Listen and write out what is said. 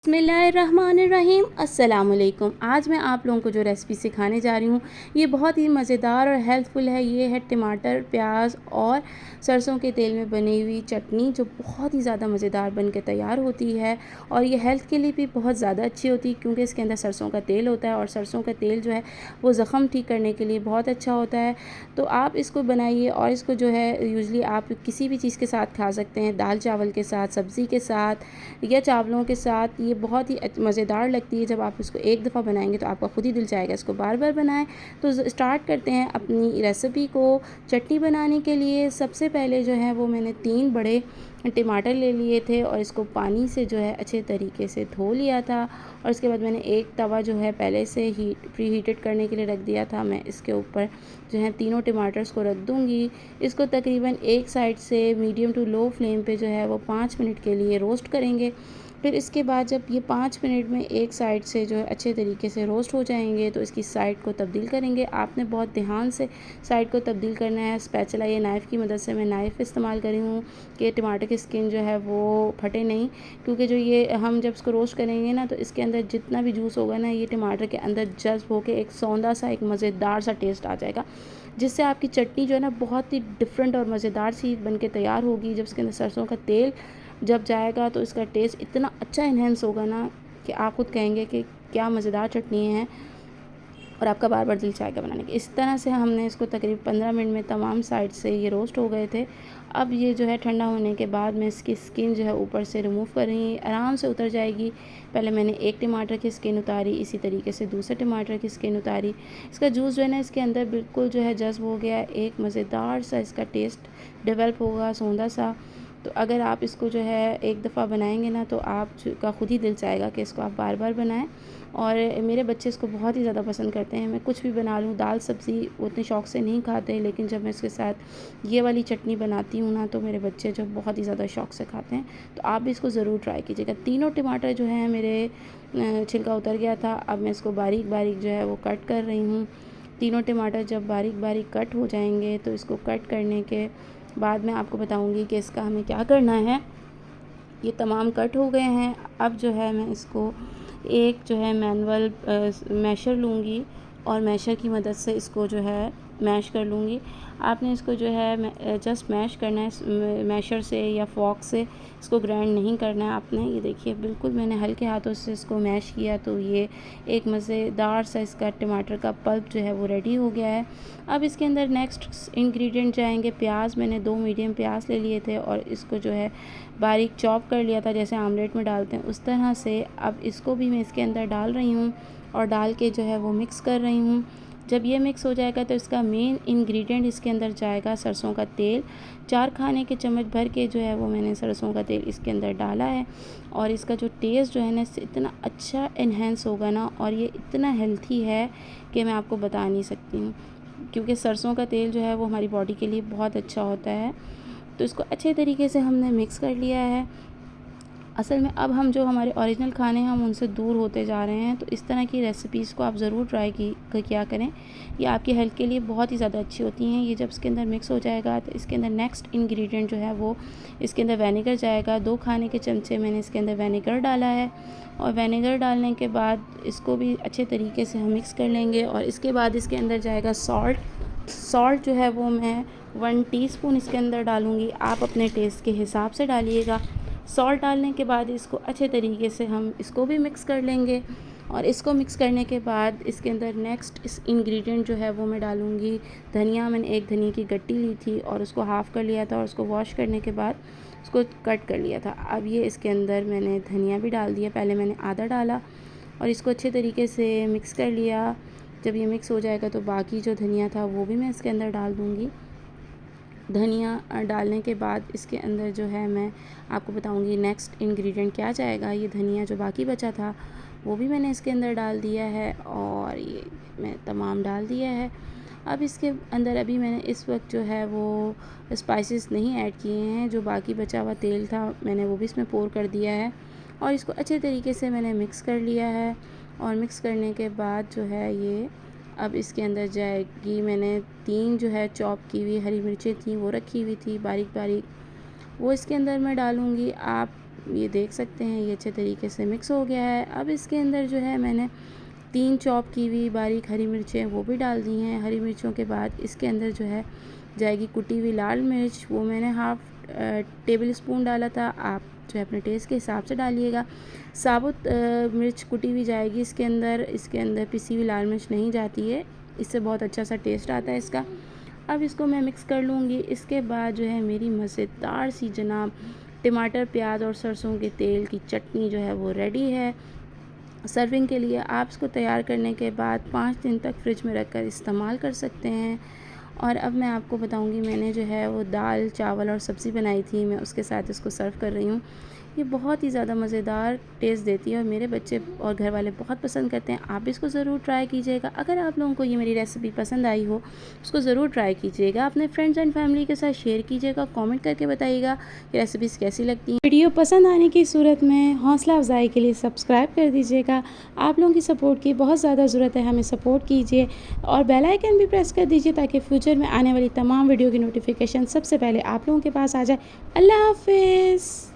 बिस्मिल्लाहिर्रहमानिर्रहीम अस्सलाम वालेकुम। आज मैं आप लोगों को जो रेसिपी सिखाने जा रही हूँ ये बहुत ही मज़ेदार और हेल्थफुल है। ये है टमाटर, प्याज और सरसों के तेल में बनी हुई चटनी जो बहुत ही ज़्यादा मज़ेदार बन के तैयार होती है। और ये हेल्थ के लिए भी बहुत ज़्यादा अच्छी होती है क्योंकि इसके अंदर सरसों का तेल होता है और सरसों का तेल जो है वो ज़ख़म ठीक करने के लिए बहुत अच्छा होता है। तो आप इसको बनाइए और इसको जो है यूज़ुअली आप किसी भी चीज़ के साथ खा सकते हैं, दाल चावल के साथ, सब्ज़ी के साथ या चावलों के साथ। ये बहुत ही मज़ेदार लगती है। जब आप इसको एक दफ़ा बनाएंगे तो आपका खुद ही दिल चाहेगा इसको बार बार बनाएं। तो स्टार्ट करते हैं अपनी रेसिपी को। चटनी बनाने के लिए सबसे पहले जो है वो मैंने 3 बड़े टमाटर ले लिए थे और इसको पानी से जो है अच्छे तरीके से धो लिया था। और उसके बाद मैंने एक तवा जो है पहले से प्री हीटेड करने के लिए रख दिया था। मैं इसके ऊपर जो है तीनों टमाटर्स को रख दूँगी। इसको तकरीबन एक साइड से मीडियम टू लो फ्लेम पे जो है वो 5 मिनट के लिए रोस्ट करेंगे। फिर इसके बाद जब ये 5 मिनट में एक साइड से जो है अच्छे तरीके से रोस्ट हो जाएंगे तो इसकी साइड को तब्दील करेंगे। आपने बहुत ध्यान से साइड को तब्दील करना है। स्पैचुला या नाइफ़ की मदद से मैं नाइफ़ इस्तेमाल करी हूँ कि टमाटर की स्किन जो है वो फटे नहीं, क्योंकि जो ये हम जब इसको रोस्ट करेंगे ना तो इसके अंदर जितना भी जूस होगा ना ये टमाटर के अंदर जज्ब होकर एक सौंधा सा एक मज़ेदार सा टेस्ट आ जाएगा, जिससे आपकी चटनी जो है ना बहुत ही डिफरेंट और मज़ेदार सी बन के तैयार होगी। जब इसके अंदर सरसों का तेल जब जाएगा तो इसका टेस्ट इतना अच्छा इन्हेंस होगा ना कि आप खुद कहेंगे कि क्या मज़ेदार चटनी है और आपका बार बार दिल चाहेगा बनाने की। इस तरह से हमने इसको तकरीबन 15 मिनट में तमाम साइड से ये रोस्ट हो गए थे। अब ये जो है ठंडा होने के बाद मैं इसकी स्किन जो है ऊपर से रिमूव कर रही हूँ, आराम से उतर जाएगी। पहले मैंने एक टमाटर की स्किन उतारी, इसी तरीके से दूसरे टमाटर की स्किन उतारी। इसका जूस जो है ना इसके अंदर बिल्कुल जो है जज्ब हो गया, एक मज़ेदार सा इसका टेस्ट डेवलप होगा, सौंधा सा। तो अगर आप इसको जो है एक दफ़ा बनाएंगे ना तो आपका खुद ही दिल चाहेगा कि इसको आप बार बार बनाएं। और मेरे बच्चे इसको बहुत ही ज़्यादा पसंद करते हैं। मैं कुछ भी बना लूँ, दाल सब्ज़ी उतने शौक़ से नहीं खाते, लेकिन जब मैं इसके साथ ये वाली चटनी बनाती हूँ ना तो मेरे बच्चे जो बहुत ही ज़्यादा शौक़ से खाते हैं। तो आप भी इसको ज़रूर ट्राई कीजिएगा। तीनों टमाटर जो हैं मेरे छिलका उतर गया था। अब मैं इसको बारीक बारीक जो है वो कट कर रही हूँ। तीनों टमाटर जब बारीक बारीक कट हो जाएंगे तो इसको कट करने के बाद मैं आपको बताऊंगी कि इसका हमें क्या करना है। ये तमाम कट हो गए हैं। अब जो है मैं इसको एक जो है मैनुअल मैशर लूँगी और मैशर की मदद से इसको जो है मैश कर लूँगी। आपने इसको जो है जस्ट मैश करना है मैशर से या फॉक से, इसको ग्राइंड नहीं करना है आपने। ये देखिए बिल्कुल मैंने हल्के हाथों से इसको मैश किया तो ये एक मज़ेदार सा इसका टमाटर का पल्प जो है वो रेडी हो गया है। अब इसके अंदर नेक्स्ट इंग्रेडिएंट जाएंगे प्याज। मैंने 2 मीडियम प्याज ले लिए थे और इसको जो है बारीक चॉप कर लिया था, जैसे आमलेट में डालते हैं उस तरह से। अब इसको भी मैं इसके अंदर डाल रही हूँ और डाल के जो है वो मिक्स कर रही हूँ। जब ये मिक्स हो जाएगा तो इसका मेन इंग्रेडिएंट इसके अंदर जाएगा सरसों का तेल। 4 खाने के चम्मच भर के जो है वो मैंने सरसों का तेल इसके अंदर डाला है। और इसका जो टेस्ट जो है ना इससे इतना अच्छा इन्हेंस होगा ना, और ये इतना हेल्थी है कि मैं आपको बता नहीं सकती हूँ, क्योंकि सरसों का तेल जो है वो हमारी बॉडी के लिए बहुत अच्छा होता है। तो इसको अच्छे तरीके से हमने मिक्स कर लिया है। असल में अब हम जो हमारे ओरिजिनल खाने हैं हम उनसे दूर होते जा रहे हैं। तो इस तरह की रेसिपीज़ को आप ज़रूर ट्राई किया करें। ये आपकी हेल्थ के लिए बहुत ही ज़्यादा अच्छी होती हैं। ये जब इसके अंदर मिक्स हो जाएगा तो इसके अंदर नेक्स्ट इंग्रेडिएंट जो है वो इसके अंदर विनेगर जाएगा। 2 खाने के चमचे मैंने इसके अंदर विनेगर डाला है और विनेगर डालने के बाद इसको भी अच्छे तरीके से हम मिक्स कर लेंगे। और इसके बाद इसके अंदर जाएगा सॉल्ट जो है वो मैं 1 टीस्पून इसके अंदर डालूँगी। आप अपने टेस्ट के हिसाब से डालिएगा। सॉल्ट डालने के बाद इसको अच्छे तरीके से हम इसको भी मिक्स कर लेंगे। और इसको मिक्स करने के बाद इसके अंदर नेक्स्ट इस इंग्रेडिएंट जो है वो मैं डालूँगी धनिया। मैंने एक धनिया की गट्टी ली थी और उसको हाफ़ कर लिया था और उसको वॉश करने के बाद उसको कट कर लिया था। अब ये इसके अंदर मैंने धनिया भी डाल दिया। पहले मैंने आधा डाला और इसको अच्छे तरीके से मिक्स कर लिया। जब ये मिक्स हो जाएगा तो बाकी जो धनिया था वो भी मैं इसके अंदर डाल दूँगी। धनिया डालने के बाद इसके अंदर जो है मैं आपको बताऊंगी नेक्स्ट इंग्रेडिएंट क्या जाएगा। ये धनिया जो बाकी बचा था वो भी मैंने इसके अंदर डाल दिया है और ये मैं तमाम डाल दिया है। अब इसके अंदर अभी मैंने इस वक्त जो है वो स्पाइसेस नहीं ऐड किए हैं। जो बाकी बचा हुआ तेल था मैंने वो भी इसमें पोर कर दिया है और इसको अच्छे तरीके से मैंने मिक्स कर लिया है। और मिक्स करने के बाद जो है ये अब इसके अंदर जाएगी, मैंने 3 जो है चॉप की हुई हरी मिर्चें थी वो रखी हुई थी बारीक बारीक, वो इसके अंदर मैं डालूँगी। आप ये देख सकते हैं ये अच्छे तरीके से मिक्स हो गया है। अब इसके अंदर जो है मैंने 3 चॉप की हुई बारीक हरी मिर्चें वो भी डाल दी हैं। हरी मिर्चों के बाद इसके अंदर जो है जाएगी कुटी हुई लाल मिर्च, वो मैंने हाफ़ टेबल स्पून डाला था। आप जो है अपने टेस्ट के हिसाब से डालिएगा। साबुत मिर्च कुटी हुई जाएगी इसके अंदर। इसके अंदर पिसी हुई लाल मिर्च नहीं जाती है, इससे बहुत अच्छा सा टेस्ट आता है इसका। अब इसको मैं मिक्स कर लूँगी। इसके बाद जो है मेरी मज़ेदार सी जनाब टमाटर, प्याज और सरसों के तेल की चटनी जो है वो रेडी है सर्विंग के लिए। आप इसको तैयार करने के बाद 5 दिन तक फ्रिज में रख कर इस्तेमाल कर सकते हैं। और अब मैं आपको बताऊंगी मैंने जो है वो दाल, चावल और सब्ज़ी बनाई थी, मैं उसके साथ इसको सर्व कर रही हूँ। ये बहुत ही ज़्यादा मज़ेदार टेस्ट देती है और मेरे बच्चे और घर वाले बहुत पसंद करते हैं। आप इसको ज़रूर ट्राई कीजिएगा। अगर आप लोगों को ये मेरी रेसिपी पसंद आई हो, उसको ज़रूर ट्राई कीजिएगा। अपने फ्रेंड्स एंड फैमिली के साथ शेयर कीजिएगा, कमेंट करके बताइएगा ये रेसिपीज़ कैसी लगती हैं। वीडियो पसंद आने की सूरत में हौसला अफजाई के लिए सब्सक्राइब कर दीजिएगा। आप लोगों की सपोर्ट की बहुत ज़्यादा ज़रूरत है, हमें सपोर्ट कीजिए और बेल आइकन भी प्रेस कर दीजिए ताकि फ्यूचर में आने वाली तमाम वीडियो की नोटिफिकेशन सबसे पहले आप लोगों के पास आ जाए। अल्लाह हाफ़िज़।